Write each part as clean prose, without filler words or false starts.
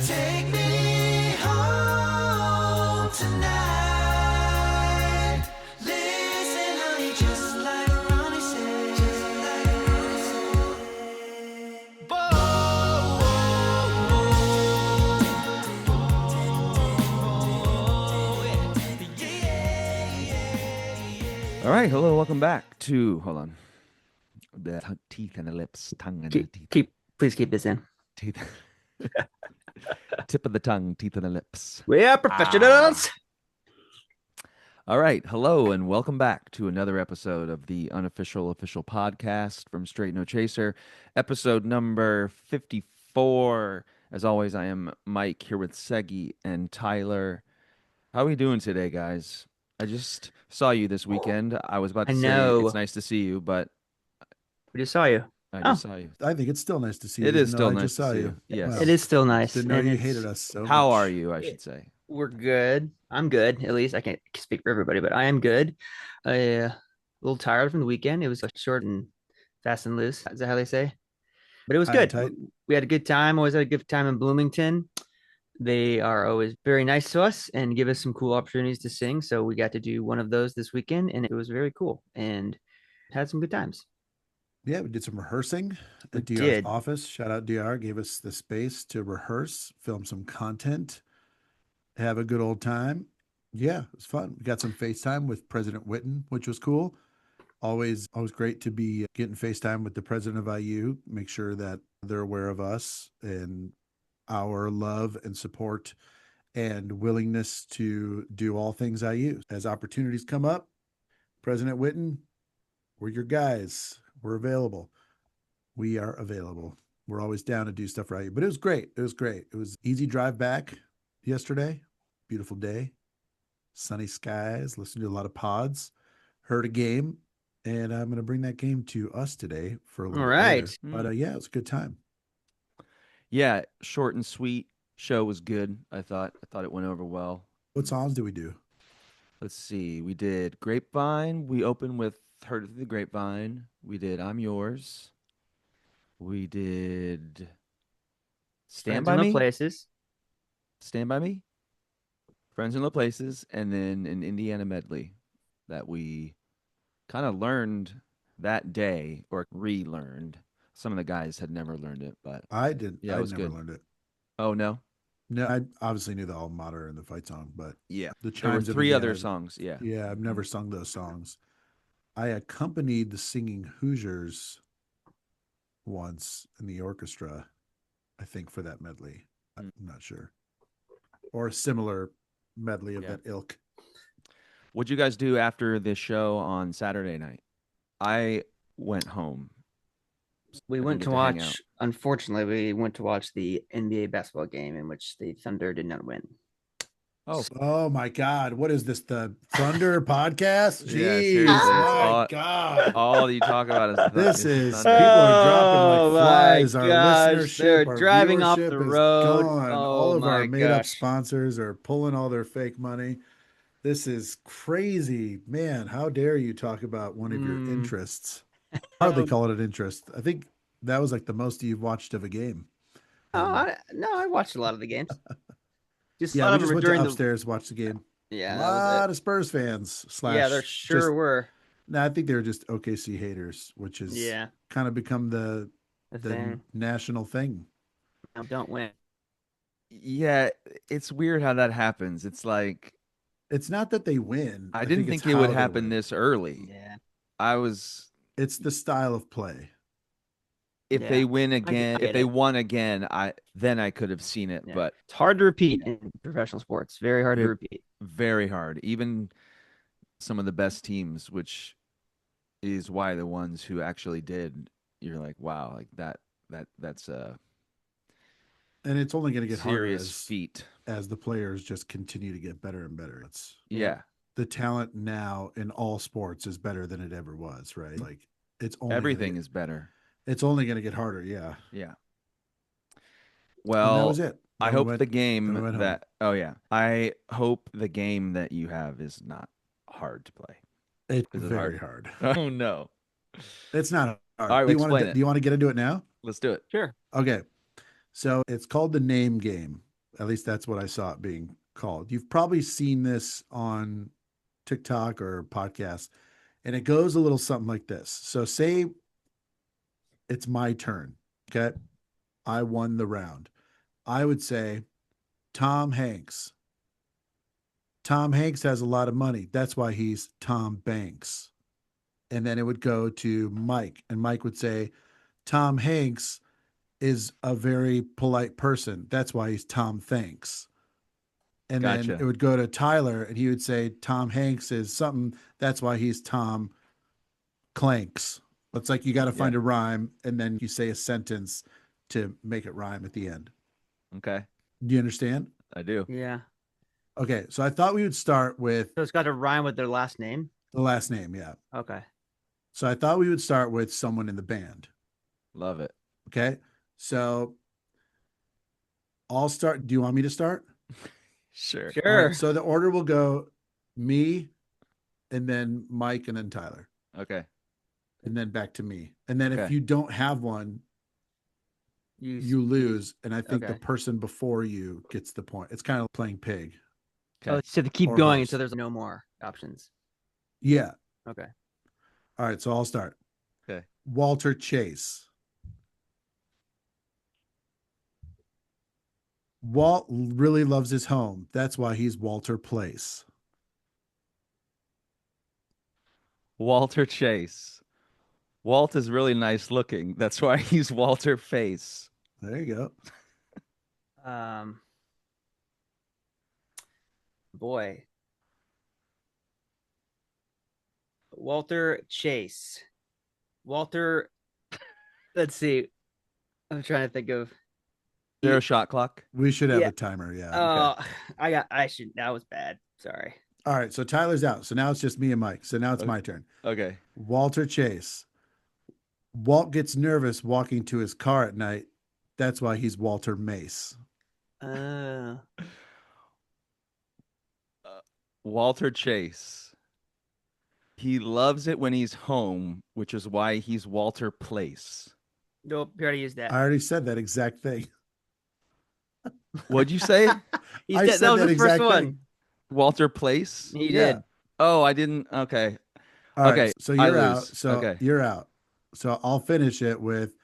Take me home tonight. Listen, honey, just like Ronnie said. Just like Ronnie said. All right, hello, welcome back to, hold on, the teeth and the lips, tongue and the teeth. Please keep this in. Teeth. Tip of the tongue, teeth and the lips. We are professionals. All right, hello and welcome back to another episode of the Unofficial Official Podcast from Straight No Chaser, episode number 54. As always, I am Mike here with Seggie and Tyler. How are we doing today, guys? I just saw you this weekend. I was about to say it's nice to see you, but We just saw you. I just saw you. I think it's still nice to see you. It is still I nice just to saw see you. you. Yes. Wow. It is still nice. Didn't know and you it's- hated us so How much. are you, I should say? We're good. I'm good. At least I can't speak for everybody, but I am good. A little tired from the weekend. It was short and fast and loose. Is that how they say? But it was High and good. tight. We had a good time. Always had a good time in Bloomington. They are always very nice to us and give us some cool opportunities to sing. So we got to do one of those this weekend, and it was very cool and had some good times. Yeah, we did some rehearsing We at DR's did. office. Shout out DR, gave us the space to rehearse, film some content, have a good old time. Yeah, it was fun. We got some FaceTime with President Witten, which was cool. Always great to be getting FaceTime with the president of IU. Make sure that they're aware of us and our love and support and willingness to do all things IU. As opportunities come up, President Witten, we're your guys. We're available. We are available. We're always down to do stuff for IU. But it was great. It was great. It was easy drive back yesterday. Beautiful day. Sunny skies. Listened to a lot of pods. Heard a game. And I'm going to bring that game to us today for a little All right. later. But yeah, it was a good time. Yeah, short and sweet. Show was good, I thought. I thought it went over well. What songs did we do? Let's see. We did Grapevine. We opened with Heard Through the Grapevine. We did I'm Yours. We did Stand Friends in By Low Me. places. Stand By Me. Friends in Low Places. And then an Indiana medley that we kind of learned that day or relearned. Some of the guys had never learned it, but I didn't. Yeah, it I was never good. learned it. oh no. No, I obviously knew the alma mater and the fight song, but Yeah. the There were chimes of three other Indiana- songs. Yeah. Yeah, I've never sung those songs. I accompanied the singing Hoosiers once in the orchestra, I think, for that medley. I'm not sure. Or a similar medley of Yeah. that ilk. What'd you guys do after the show on Saturday night? I went home. We I went didn't to get to hang out. watch, unfortunately, we went to watch the NBA basketball game in which the Thunder did not win. Oh, Oh my God. What is this? The Thunder podcast? Jeez. Yeah, seriously, it's My all- God. all you talk about is This is Thunder. people are dropping Oh like my flies. Our gosh, listenership, they're our driving off viewership the is road. gone. Oh All of our my made-up gosh. sponsors are pulling all their fake money. This is crazy, man. How dare you talk about one of your interests? Hardly call it an interest. I think that was like the most you've watched of a game. No, I watched a lot of the games. Just a Yeah, lot we of just them went during to upstairs, watched the game. Yeah, a that was lot it. of Spurs fans. Slash, Yeah, there sure just- were. No, I think they were just OKC haters, which is Yeah, kind of become the the thing. national thing. No, don't win. Yeah, it's weird how that happens. It's like It's not that they win. I didn't it's think it would how they happen win. this early. Yeah, I was It's the style of play. if Yeah, they win I again, get if they it. won again, I could have seen it, yeah. but It's hard to repeat in professional sports. Very hard to Ve- repeat. very hard. Even some of the best teams, which is why the ones who actually did, you're like, wow, like that's a And it's only going to get harder serious feat. as the players just continue to get better and better. It's Yeah. the talent now in all sports is better than it ever was, right? Like it's only Everything gonna, is better. it's only going to get harder. Yeah. Yeah. And that Well, was it. I Then we hope went- the then game we went home. that oh yeah. I hope the game that you have is not hard to play. It's Is it very hard. Oh no. It's not hard. All right, do, you want explain to, it. do you want to get into it now? Let's do it. Sure. Okay. So it's called the name game. At least that's what I saw it being called. You've probably seen this on TikTok or podcast, and it goes a little something like this. So say it's my turn. Okay. I won the round. I would say, Tom Hanks. Tom Hanks has a lot of money. That's why he's Tom Banks. And then it would go to Mike, and Mike would say, Tom Hanks is a very polite person. That's why he's Tom Thanks. And then Gotcha. it would go to Tyler, and he would say, Tom Hanks is something. That's why he's Tom Clanks. It's like you got to find a rhyme, and then you say a sentence to make it rhyme at the end. Okay. Do you understand? I do. Yeah. Okay. So I thought we would start with So it's got to rhyme with their last name. the last name. Yeah. Okay. So I thought we would start with someone in the band. Love it. Okay. So I'll start. Do you want me to start? Sure. All Sure. right, so the order will go me, and then Mike, and then Tyler, Okay. and then back to me. And then if Okay. you don't have one, you lose. And I think the Okay. person before you gets the point. It's kind of playing pig. Oh, so to keep Or going horse. until there's no more options. Yeah. Okay. All right. So I'll start. Okay. Walter Chase. Walt really loves his home. That's why he's Walter Place. Walter Chase. Walt is really nice looking. That's why he's Walter Face. There you go. Boy. Walter Chase. Walter. Let's see. I'm trying to think of. Zero shot clock. We should have Yeah. a timer. Yeah. That was bad. Sorry. All right. So Tyler's out. So now it's just me and Mike. So now it's my turn. Okay. Walter Chase. Walt gets nervous walking to his car at night. That's why he's Walter Mace. Walter Chase. He loves it when he's home, which is why he's Walter Place. Nope. You already used that. I already said that exact thing. What'd you say? He's I dead. said That was that the first exact one. thing. Walter Place? He Yeah. did. Oh, I didn't. Okay. All right, Okay, so I you're out. lose. So Okay. you're out. So I'll finish it with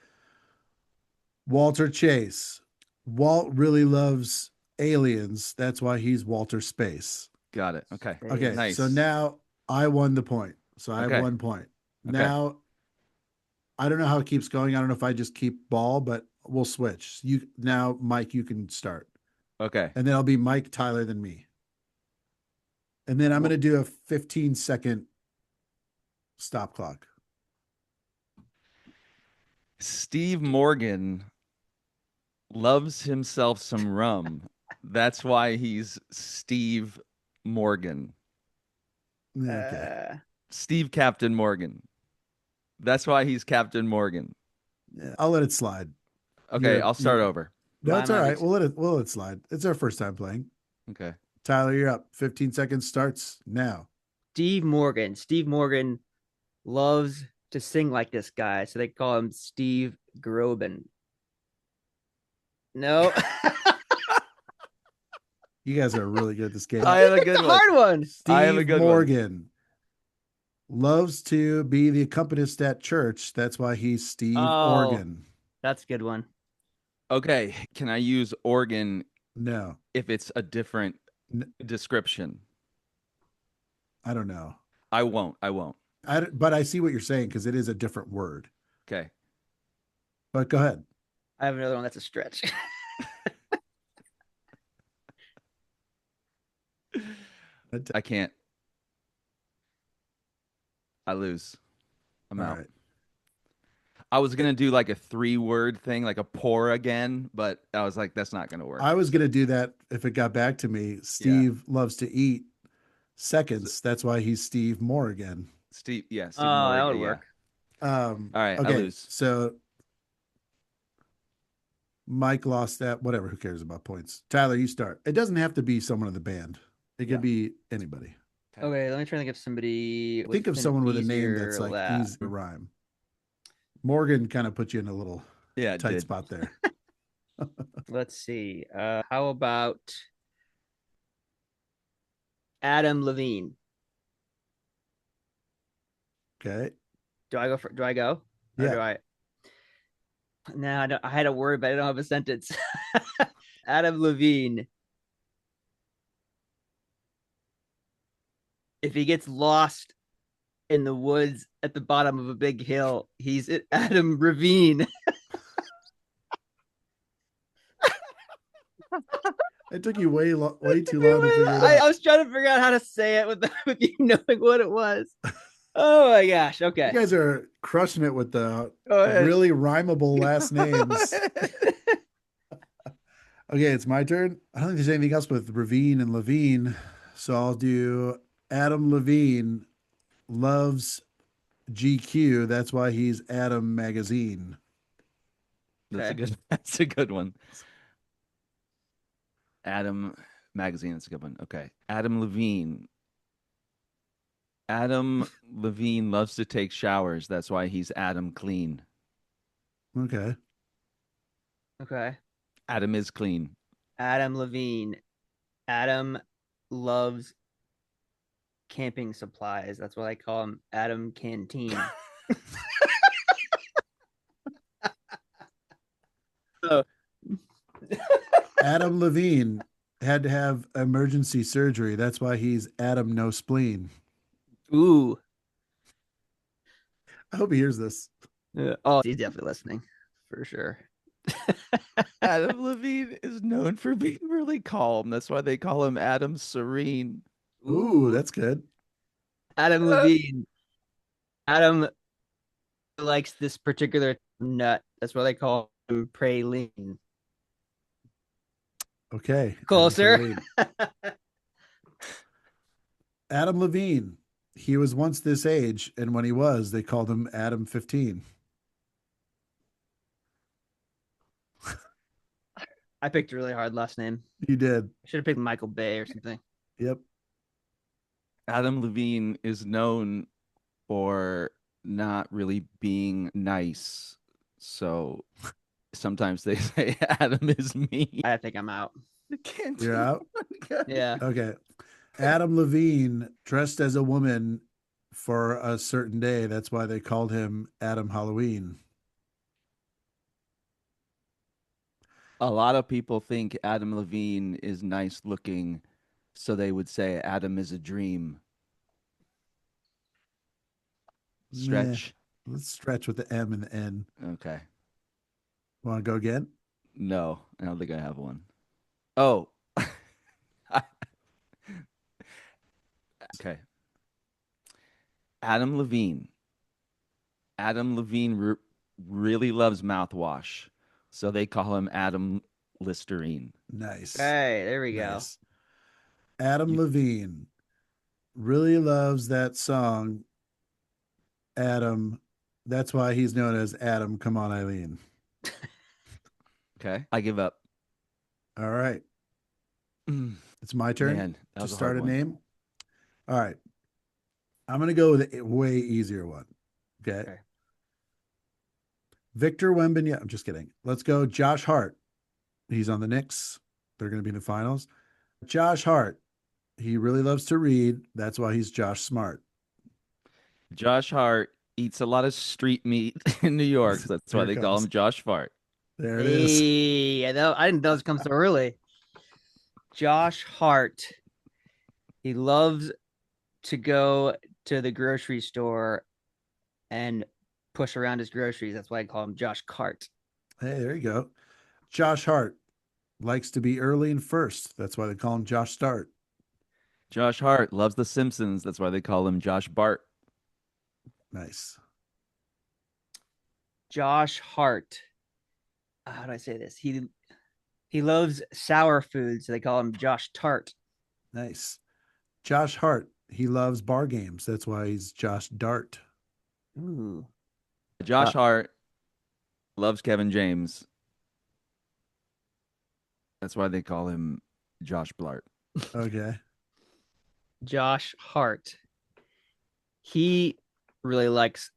Walter Chase. Walt really loves aliens. That's why he's Walter Space. Got it. Okay. Okay. Nice. So now I won the point. So I Okay. have 1 point. Okay. Now I don't know how it keeps going. I don't know if I just keep ball, but we'll switch. Now, Mike, you can start. Okay. And then I'll be Mike, Tyler, then me. And then I'm going to do a 15-second stop clock. Steve Morgan loves himself some rum. That's why he's Steve Morgan. Okay. Steve Captain Morgan. That's why he's Captain Morgan. Yeah, I'll let it slide. Okay, You're- I'll start you're- over. No, Why it's all not? right. We'll let it slide. It's our first time playing. Okay. Tyler, you're up. 15 seconds starts now. Steve Morgan. Steve Morgan loves to sing like this guy, so they call him Steve Groban. No. You guys are really good at this game. I have a It's good a one. hard one. Steve I have a good one. Morgan loves to be the accompanist at church. That's why he's Steve Oh. Organ. That's a good one. Okay. Can I use organ No, if it's a different description? I don't know. I won't. I won't. But I see what you're saying because it is a different word. Okay. But go ahead. I have another one that's a stretch. I can't. I lose. I'm All out. right. I was gonna do like a 3-word thing, like a pour again, but I was like, that's not gonna work. I was going to do that if it got back to me. Steve loves to eat seconds. That's why he's Steve Morgan. Steve, yeah. Steve Oh, that Morgan, would yeah. work. All right, I Okay. lose. So Mike lost that. Whatever. Who cares about points? Tyler, you start. It doesn't have to be someone in the band. It could be anybody. Okay, let me try to think of somebody. Think of an someone with a name easier that's like laugh. easy to rhyme. Morgan kind of put you in a little Yeah, it tight did. spot there. Let's see. How about Adam Levine? Okay. Do I go? Do I go? Or Yeah. do I? No, I, don't, I had a word, but I don't have a sentence. Adam Levine. If he gets lost in the woods at the bottom of a big hill, he's at Adam Ravine. It took you way too long to figure it I out. was trying to figure out how to say it with you knowing what it was. Oh my gosh. You Okay. guys are crushing it with the Go ahead. really rhymable last names. Okay, it's my turn. I don't think there's anything else with Ravine and Levine, so I'll do Adam Levine loves GQ. That's why he's Adam Magazine. That's a Okay. good. That's a good one. Adam Magazine. That's a good one. Okay. Adam Levine. Adam Levine loves to take showers. That's why he's Adam Clean. Okay. Okay. Adam is clean. Adam Levine. Adam loves camping supplies. That's what I call him. Adam Canteen. So, Adam Levine had to have emergency surgery. That's why he's Adam No Spleen. ooh. I hope he hears this. Oh, he's definitely listening for sure. Adam Levine is known for being really calm. That's why they call him Adam Serene. Ooh, that's good. Adam Levine. Adam likes this particular nut. That's why they call him praline. Okay. Closer. Adam Levine. He was once this age, and when he was, they called him Adam 15. I picked a really hard last name. You did. I should have picked Michael Bay or something. Yep. Adam Levine is known for not really being nice. So sometimes they say Adam is mean. I think I'm out. I can't You're do out? one. Yeah. Okay. Adam Levine dressed as a woman for a certain day. That's why they called him Adam Halloween. A lot of people think Adam Levine is nice looking, so they would say Adam is a dream. Stretch. Let's stretch with the M and the N. Okay. Want to go again? No, I don't think I have one. Oh. Okay. Adam Levine. Adam Levine really loves mouthwash, so they call him Adam Listerine. Nice. Hey, there we go. Nice. Adam You- Levine really loves that song, Adam. That's why he's known as Adam. Come on, Eileen. Okay, I give up. All right. It's my turn Man, that to was a start hard a one. name. All right. I'm going to go with a way easier one. Okay. Okay. Victor Wembanyama. I'm just kidding. Let's go. Josh Hart. He's on the Knicks. They're going to be in the finals. Josh Hart. He really loves to read. That's why he's Josh Smart. Josh Hart eats a lot of street meat in New York. So that's why Here they it call comes. him Josh Fart. There it is. Hey, I didn't know this come so early. Josh Hart. He loves to go to the grocery store and push around his groceries. That's why I call him Josh Cart. Hey, there you go. Josh Hart likes to be early and first. That's why they call him Josh Start. Josh Hart loves The Simpsons. That's why they call him Josh Bart. Nice. Josh Hart. How do I say this? He loves sour food, so they call him Josh Tart. Nice. Josh Hart. He loves bar games. That's why he's Josh Dart. Ooh. Josh Hart loves Kevin James. That's why they call him Josh Blart. Okay. Josh Hart. He really likes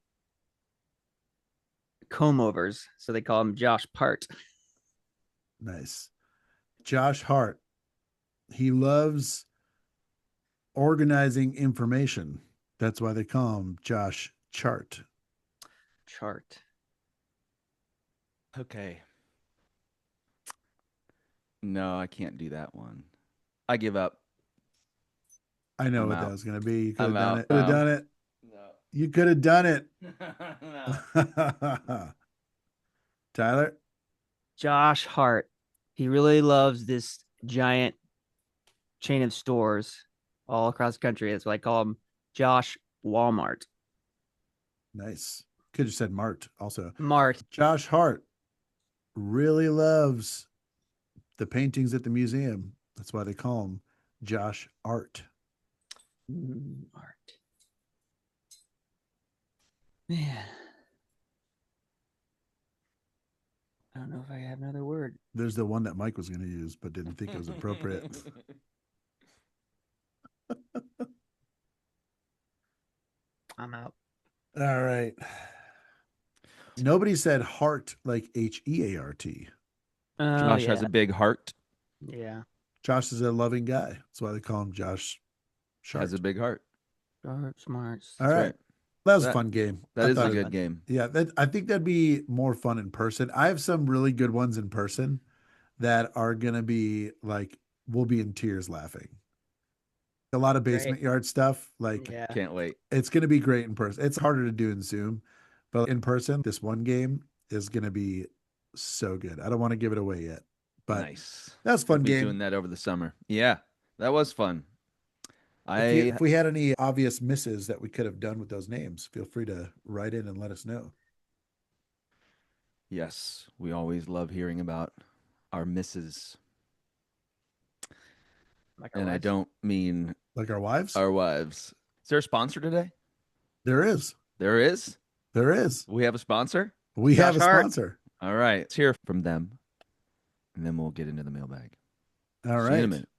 comb overs, so they call him Josh Part. Nice. Josh Hart. He loves organizing information. That's why they call him Josh Chart. Chart. Okay. No, I can't do that one. I give up. I know I'm what out. that was going to be. You could have I'm done out. it. Could have done it. No. You could have done it. No. Tyler? Josh Hart. He really loves this giant chain of stores all across the country. That's why I call him Josh Walmart. Nice. Could have said Mart also. Mart. Josh Hart really loves the paintings at the museum. That's why they call him Josh Art. Art. Man. I don't know if I have another word. There's the one that Mike was going to use, but didn't think it was appropriate. I'm out. All right. Nobody said heart like Heart. Oh, Josh yeah. has a big heart. Yeah. Josh is a loving guy. That's why they call him Josh Shart. Has a big heart. Shart, smarts. All That's right. right. That was a That- fun game. That I is a thought good game. Yeah, I think that'd be more fun in person. I have some really good ones in person that are gonna be like we'll be in tears laughing. A lot of basement yard stuff. Like Yeah. Can't wait. it's gonna be great in person. It's harder to do in Zoom, but in person, this one game is gonna be so good. I don't want to give it away yet, but Nice. that's a fun We'll be game. doing that over the summer. Yeah, that was fun. If we had any obvious misses that we could have done with those names, feel free to write in and let us know. Yes, we always love hearing about our misses. Like our And I wives. don't mean Like our wives? our wives. Is there a sponsor today? There is. There is. There is. We have a sponsor. We Josh have a Hart. sponsor. All right. Let's hear from them. And then we'll get into the mailbag. All See you in a right. minute.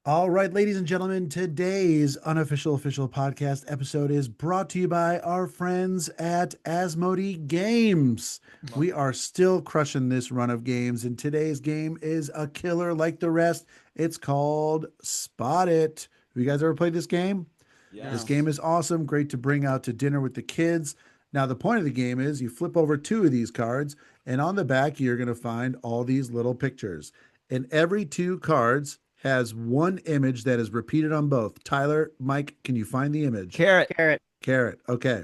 All right, ladies and gentlemen, today's Unofficial Official Podcast episode is brought to you by our friends at Asmodee Games. We are still crushing this run of games, and today's game is a killer like the rest. It's called Spot It. Have you guys ever played this game? This game is awesome, great to bring out to dinner with the kids. Now, the point of the game is you flip over 2 of these cards, and on the back, you're going to find all these little pictures. And every 2 cards has one image that is repeated on both. Tyler, Mike, can you find the image? Carrot. Carrot. Okay.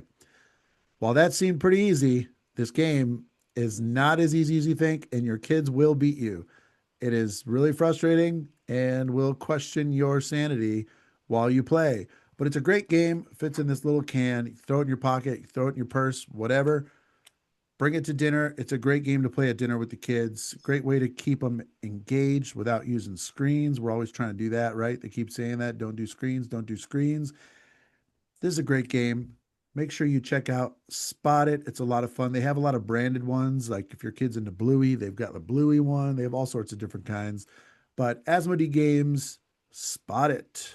While that seemed pretty easy, this game is not as easy as you think, and your kids will beat you. It is really frustrating and will question your sanity while you play. But it's a great game. Fits in this little can. You throw it in your pocket, you throw it in your purse, whatever. Bring it to dinner. It's a great game to play at dinner with the kids. Great way to keep them engaged without using screens. We're always trying to do that, right? They keep saying that. Don't do screens. Don't do screens. This is a great game. Make sure you check out Spot It. It's a lot of fun. They have a lot of branded ones. Like if your kid's into Bluey, they've got the Bluey one. They have all sorts of different kinds. But Asmodee Games, Spot It.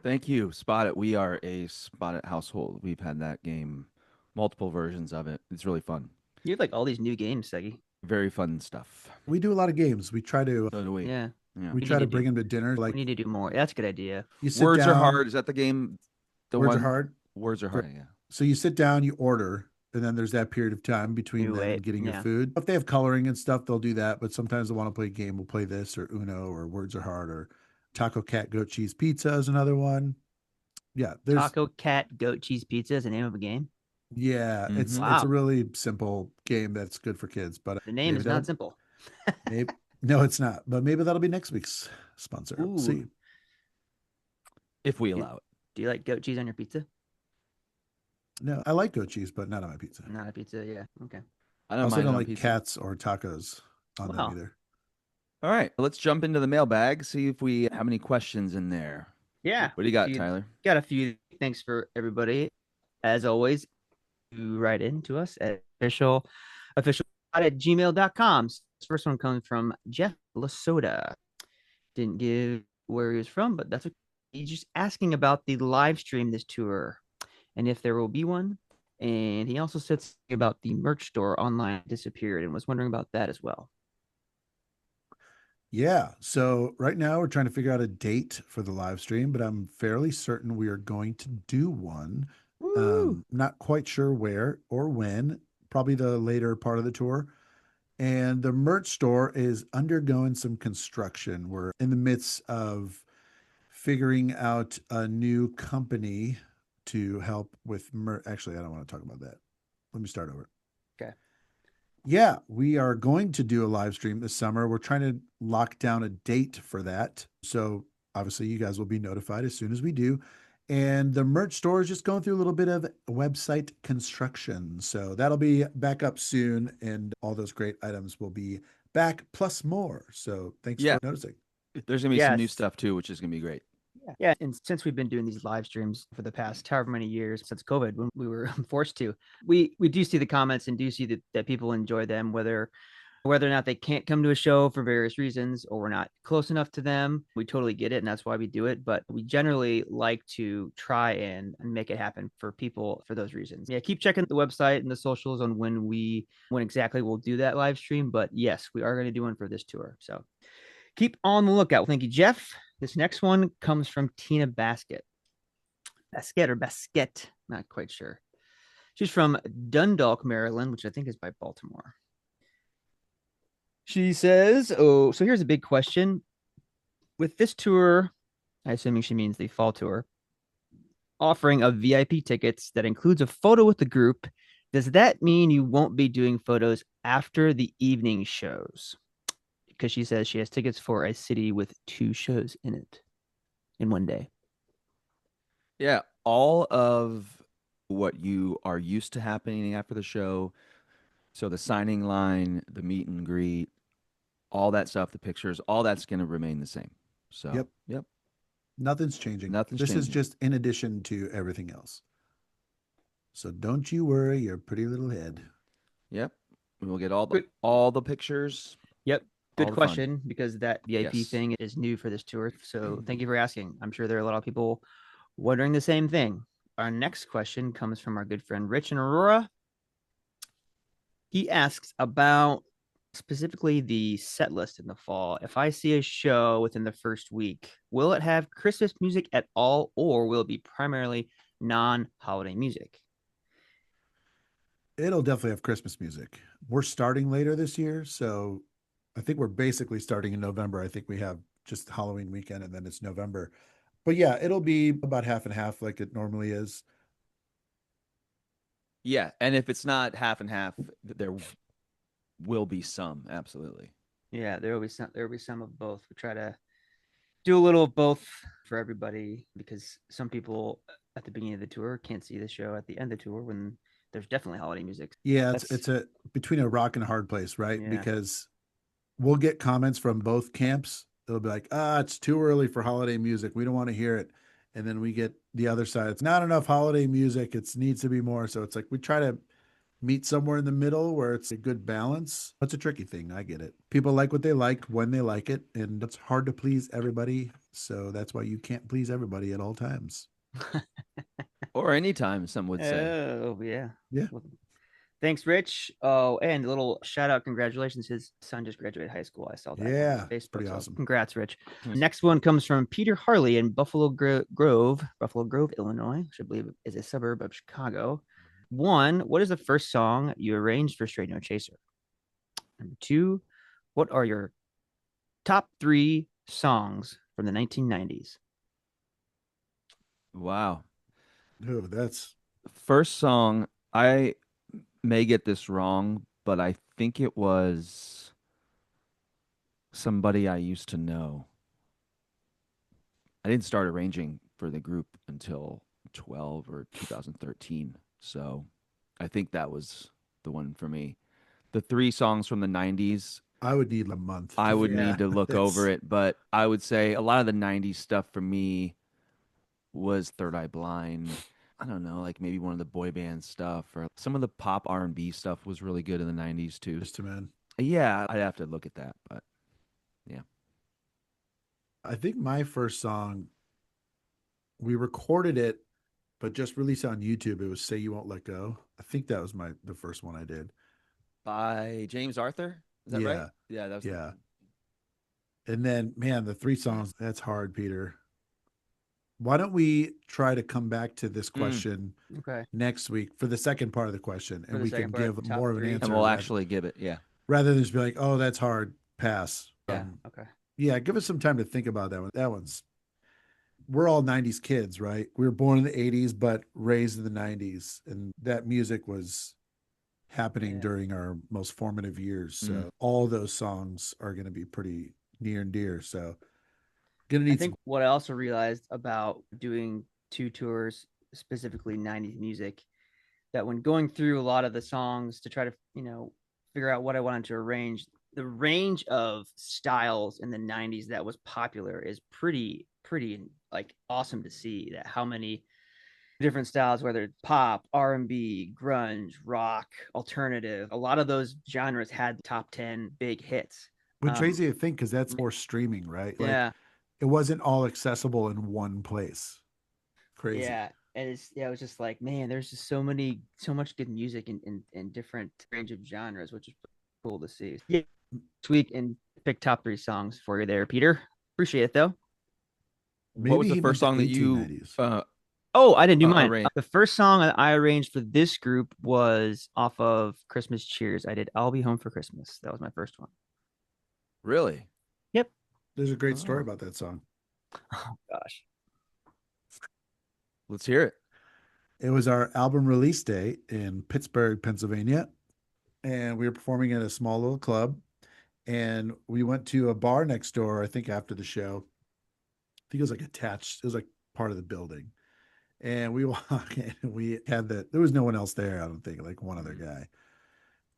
Thank you. Spot It. We are a Spot It household. We've had that game, multiple versions of it. It's really fun. You have like all these new games, Seggie. Very fun stuff. We do a lot of games. We try to So do we. Yeah. Yeah. we We try need to to bring do- them to dinner. Like We need to do more. That's a good idea. you sit Words down. are hard. Is that the game? The Words one? are hard. Words are hard. Yeah. So you sit down, you order, and then there's that period of time between You them wait, and getting your yeah. food. If they have coloring and stuff, they'll do that. But sometimes they want to play a game. We'll play this or Uno or Words are Hard or Taco Cat Goat Cheese Pizza is another one. Yeah, there's Taco Cat Goat Cheese Pizza is the name of a game. yeah, it's Mhm. it's a Wow. really simple game that's good for kids. But The name maybe is that'll- not simple. maybe, no, it's not. But maybe that'll be next week's sponsor. We'll Ooh. see. If we allow it. Do you like goat cheese on your pizza? No, I like goat cheese, but not on my pizza. Not a pizza, yeah. Okay. I I don't also mind don't it on like pizza. cats or tacos on Wow. them either. All right. Let's jump into the mailbag. See if we have any questions in there. Yeah. What do you got, few- Tyler? Got a few. Thanks for everybody. As always, you write in to us at official@gmail.com. This first one comes from Jeff Lasoda. Didn't give where he was from, but that's okay. He's just asking about the live stream this tour and if there will be one. And he also said something about the merch store online disappeared and was wondering about that as well. Yeah. So right now we're trying to figure out a date for the live stream, but I'm fairly certain we are going to do one. Woo! Not quite sure where or when, probably the later part of the tour. And the merch store is undergoing some construction. We're in the midst of figuring out a new company to help with merch. Actually, I don't want to talk about that. Let me start over. Okay. Yeah, we are going to do a live stream this summer. We're trying to lock down a date for that. So obviously, you guys will be notified as soon as we do. And the merch store is just going through a little bit of website construction. So that'll be back up soon. And all those great items will be back plus more. So thanks Yeah. for noticing. There's gonna be some new Yes. stuff too, which is gonna be great. Yeah, and since we've been doing these live streams for the past however many years since COVID, when we were forced to, we do see the comments and do see that people enjoy them, whether or not they can't come to a show for various reasons or we're not close enough to them. We totally get it, and that's why we do it. But we generally like to try and make it happen for people for those reasons. Yeah, keep checking the website and the socials on when exactly we'll do that live stream. But yes, we are going to do one for this tour. So keep on the lookout. Thank you, Jeff. This next one comes from Tina Basket. Basket, not quite sure. She's from Dundalk, Maryland, which I think is by Baltimore. She says, oh, so here's a big question. With this tour, I assuming she means the fall tour, offering of VIP tickets that includes a photo with the group, does that mean you won't be doing photos after the evening shows? Because she says she has tickets for a city with 2 shows in it in one day. Yeah, all of what you are used to happening after the show. So the signing line, the meet and greet, all that stuff, the pictures, all that's going to remain the same. So, Yep. Nothing's changing. Nothing's This is changing. just in addition to everything else. So don't you worry your pretty little head. Yep. We will get all Good. the pictures. Yep. All Good the fun. question, because that VIP Yes. thing is new for this tour. So thank you for asking. I'm sure there are a lot of people wondering the same thing. Our next question comes from our good friend Rich in Aurora. He asks about specifically the set list in the fall. If I see a show within the first week, will it have Christmas music at all, or will it be primarily non-holiday music? It'll definitely have Christmas music. We're starting later this year, so I think we're basically starting in November. I think we have just Halloween weekend and then it's November. But yeah, it'll be about half and half like it normally is. Yeah, and if it's not half and half, there will be some. Absolutely. Yeah, there will be some of both. We try to do a little of both for everybody, because some people at the beginning of the tour can't see the show at the end of the tour when there's definitely holiday music. Yeah, That's- it's a between a rock and a hard place, right? Yeah. Because we'll get comments from both camps. They'll be like, it's too early for holiday music. We don't want to hear it. And then we get the other side. It's not enough holiday music. It needs to be more. So it's like we try to meet somewhere in the middle where it's a good balance. It's a tricky thing. I get it. People like what they like when they like it. And it's hard to please everybody. So that's why you can't please everybody at all times. Or anytime, some would say. Oh, yeah. Yeah. Well, thanks, Rich. Oh, and a little shout out, congratulations. His son just graduated high school. I saw that Yeah, on Facebook. pretty So awesome. congrats, Rich. Hmm. Next one comes from Peter Harley in Buffalo Grove, Illinois, which I believe is a suburb of Chicago. 1, what is the first song you arranged for Straight No Chaser? Number 2, what are your top 3 songs from the 1990s? Wow. Oh, that's First song, I may get this wrong, but I think it was Somebody I Used to Know. I didn't start arranging for the group until 12 or 2013. So I think that was the one for me. The 3 songs from the 90s, I would need a month. I would Yeah, need to look over it, but I would say a lot of the 90s stuff for me was Third Eye Blind. I don't know, like maybe one of the boy band stuff, or some of the pop R&B stuff was really good in the 90s too. Just a man. Yeah, I'd have to look at that, but I think my first song, we recorded it, but just released it on YouTube. It was "Say You Won't Let Go." I think that was the first one I did. by James Arthur, is that right? Yeah. Yeah, that was Yeah. And then, man, the 3 songs, that's hard, Peter. Why don't we try to come back to this question Okay. next week for the second part of the question, For and the we second can part, give top more of an 3. answer And we'll actually give it. Yeah. rather than just be like, oh, that's hard, pass. Yeah. Okay. Yeah, give us some time to think about that one. That one's, we're all 90s kids, right? We were born in the 80s, but raised in the 90s. And that music was happening Yeah. during our most formative years. So Mm. all those songs are going to be pretty near and dear. So gonna I need think some. what I also realized about doing 2 tours, specifically 90s music, that when going through a lot of the songs to try to, figure out what I wanted to arrange, the range of styles in the 90s that was popular is pretty like awesome to see, that how many different styles, whether it's pop, R&B, grunge, rock, alternative, a lot of those genres had top 10 big hits. Which crazy to think because that's more streaming, right? Like Yeah. it wasn't all accessible in one place. Crazy. Yeah. And it was just like, man, there's just so much good music in different range of genres, which is cool to see. Yeah. Tweak and pick top 3 songs for you there, Peter. Appreciate it though. What was Maybe the he first meant song the that you 1890s. Oh, I didn't do mine. arranged? The first song that I arranged for this group was off of Christmas Cheers. I did I'll Be Home for Christmas. That was my first one. Really? Yep. There's a great story Oh. about that song. Oh gosh. Let's hear it. It was our album release day in Pittsburgh, Pennsylvania. And we were performing at a small little club. And we went to a bar next door, I think after the show. I think it was like attached, it was like part of the building. And we walk in, and we had there was no one else there, I don't think, like one other guy.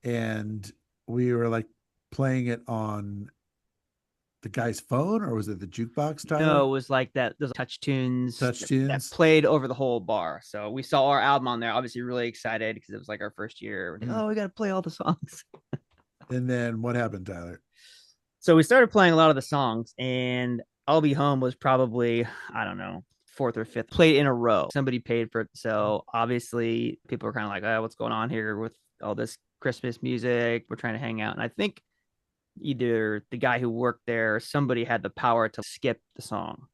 And we were like playing it on the guy's phone, or was it the jukebox, Tyler? No, it was like that. Those touch tunes, Touch that tunes. played over the whole bar. So we saw our album on there. Obviously, really excited because it was like our first year. Mhm. Oh, we got to play all the songs. And then what happened, Tyler? So we started playing a lot of the songs, and I'll Be Home was probably, I don't know, 4th or 5th played in a row. Somebody paid for it. So obviously, people were kind of like, oh, what's going on here with all this Christmas music? We're trying to hang out. And I think either the guy who worked there or somebody had the power to skip the song.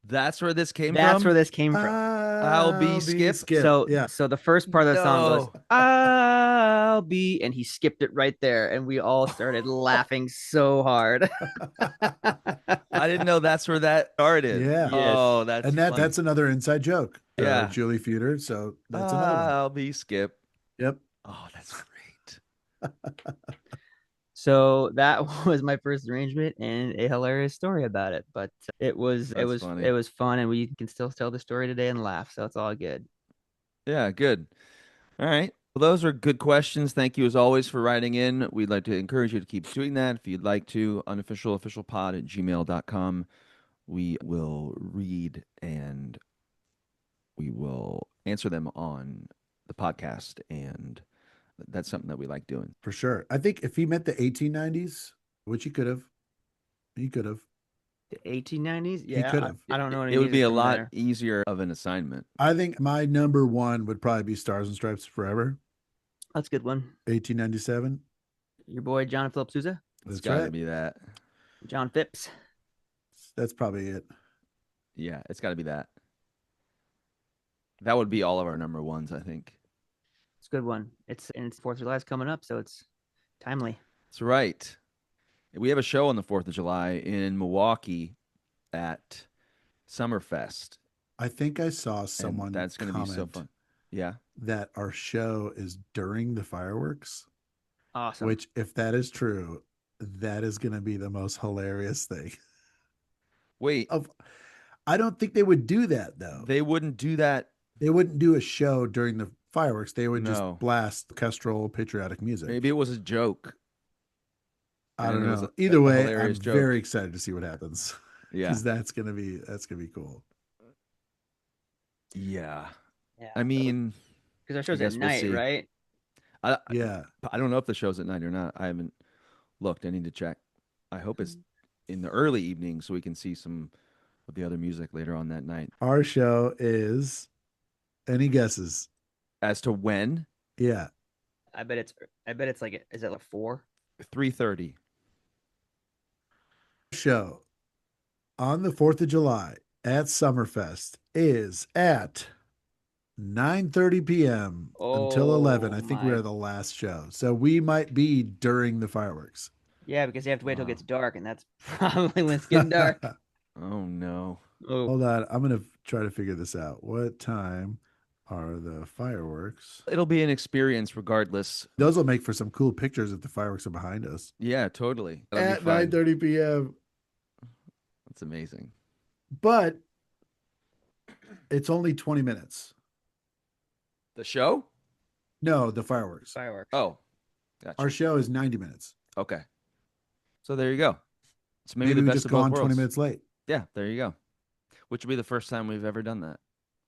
That's where this came That's from? where this came from. I'll be Skip. So Yeah. so the first part of the song goes, No. I'll be, and he skipped it right there, and we all started laughing so hard. I didn't know that's where that started. Yeah. Oh, that's And funny. that's another inside joke. Yeah. Julie Feuder. So that's another one. I'll be Skip. Yep. Oh, that's great. So that was my first arrangement, and a hilarious story about it. But it was funny. it was fun, and we can still tell the story today and laugh. So it's all good. Yeah, good. All right. Well, those are good questions. Thank you as always for writing in. We'd like to encourage you to keep doing that. If you'd like to, unofficialofficialpod@gmail.com. We will read and we will answer them on the podcast. And that's something that we like doing. For sure. I think if he meant the 1890s, which he could have, The 1890s, yeah, could have. I don't know. Any It would be music a from lot there. easier of an assignment. I think my number one would probably be Stars and Stripes Forever, That's a good one. 1897. Your boy John Philip Sousa, It's That's got to right. be that. John Phipps. That's probably it. Yeah, it's got to be that. That would be all of our number ones, I think. It's a good one. It's 4th of July is coming up, so it's timely. That's right. We have a show on the 4th of July in Milwaukee at Summerfest. I think I saw And someone that's going to be so comment fun. Yeah. that our show is during the fireworks, Awesome. which, if that is true, that is going to be the most hilarious thing. Wait, I don't think they would do that, though. they wouldn't do that. They wouldn't do a show during the fireworks. They would No. just blast orchestral patriotic music. Maybe it was a joke. I don't and it was know. a Either way, I'm hilarious joke. very excited to see what happens. Yeah. Because that's gonna be cool. Yeah. Yeah. I mean, because our show's guess at we'll night, see. right? Yeah. I don't know if the show's at night or not. I haven't looked. I need to check. I hope it's in the early evening so we can see some of the other music later on that night. Our show is, any guesses? As to when, Yeah. I bet it's like, is it like 4? 3:30. show on the 4th of July at Summerfest is at 9:30 p.m. until 11. I think we my. are the last show. So we might be during the fireworks. Yeah, because you have to wait till it Wow. gets dark, and that's probably when it's getting dark. Oh no. Oh, Hold on. I'm going to try to figure this out. What time are the fireworks? It'll be an experience regardless. Those will make for some cool pictures if the fireworks are behind us. Yeah, totally. That'll At be fun. 9:30 p.m. That's amazing. But it's only 20 minutes. The show? No, the fireworks. fireworks. Oh, gotcha. Our show is 90 minutes. Okay. So there you go. It's maybe, Maybe the we best just of go both on worlds. 20 minutes late. Yeah, there you go. Which will be the first time we've ever done that.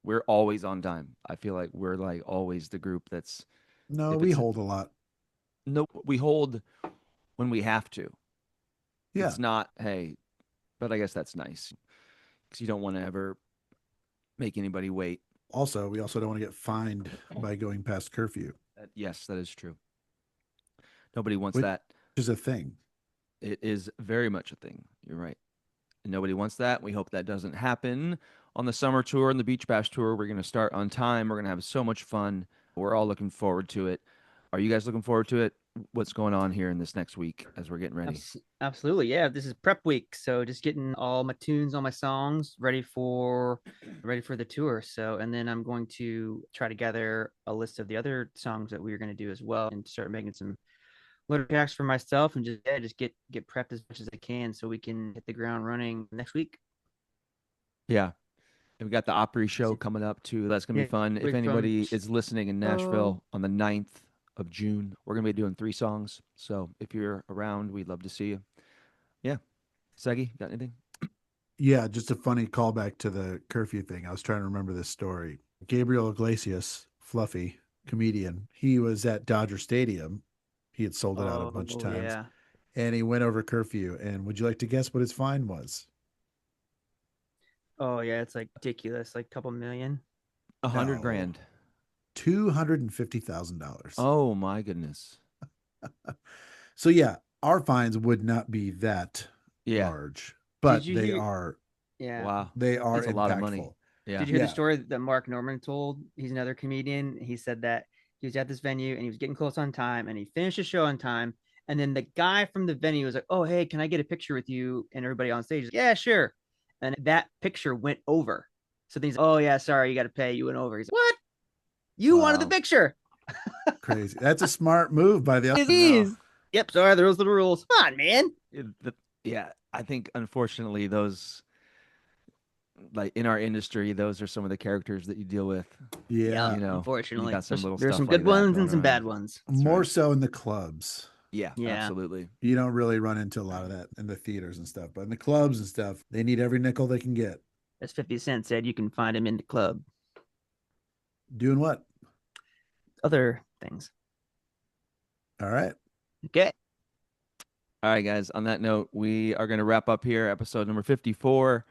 We're always on time. I feel like we're like always the group that's No, If we it's a- hold a lot. no. We hold when we have to. Yeah. It's not hey, but I guess that's nice because you don't want to ever make anybody wait. Also, we also don't want to get fined by going past curfew, Yes, that is true. Nobody wants Which- that. which is a thing. It is very much a thing. You're right. And nobody wants that. We hope that doesn't happen on the summer tour and the Beach Bash tour. We're going to start on time. We're going to have so much fun. We're all looking forward to it. Are you guys looking forward to it? What's going on here in this next week as we're getting ready? Absolutely, yeah. This is prep week, so just getting all my tunes, all my songs ready for the tour. So, and then I'm going to try to gather a list of the other songs that we're going to do as well, and start making some little tracks for myself, and just get prepped as much as I can, so we can hit the ground running next week. Yeah. And we got the Opry show coming up too. That's going to be Yeah, fun. If week from- anybody is listening in Nashville on the 9th of June, we're going to be doing 3 songs. So if you're around, we'd love to see you. Yeah. Seggie, got anything? Yeah, just a funny callback to the curfew thing. I was trying to remember this story. Gabriel Iglesias, Fluffy, comedian, he was at Dodger Stadium. He had sold it out a bunch of times. Yeah. And he went over curfew. And would you like to guess what his fine was? Oh yeah, it's like ridiculous, like a couple million. $100 No. grand. $250,000. Oh my goodness. So yeah, our fines would not be that Yeah. large, but you they hear- are Yeah. Wow. they are That's a lot of money. impactful. Yeah. Did you hear Yeah. the story that Mark Norman told? He's another comedian. He said that he was at this venue and he was getting close on time, and he finished the show on time. And then the guy from the venue was like, "Oh, hey, can I get a picture with you?" And everybody on stage, yeah, sure. And that picture went over. So then he's, "Oh yeah, sorry, you got to pay. You went over." He's like, "What? You wanted the Wow. picture?" Crazy. That's a smart move by the It other. is. Yep. Sorry, those are the rules. Come on, man. Yeah. I think unfortunately those like in our industry, those are some of the characters that you deal with. Yeah. You know, Unfortunately, got some little there's stuff some good like that ones going and some bad around. ones. That's More right. so in the clubs. Yeah, Yeah. absolutely. You don't really run into a lot of that in the theaters and stuff, but in the clubs and stuff, they need every nickel they can get. As 50 Cent said, you can find him in the club. Doing what? Other things. All right. Okay. All right, guys. On that note, we are going to wrap up here, episode number 54.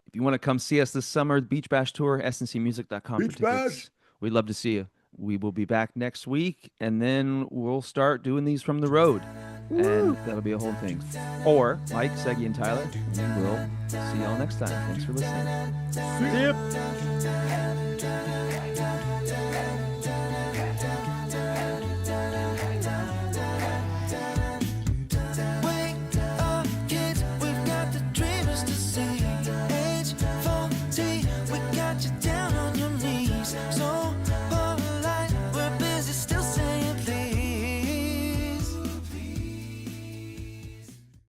If you want to come see us this summer, Beach Bash Tour, sncmusic.com for Beach tickets. Bash! We'd love to see you. We will be back next week, and then we'll start doing these from the road. And that'll be a whole thing. Or Mike, Seggie, and Tyler, we will see y'all next time. Thanks for listening. See ya.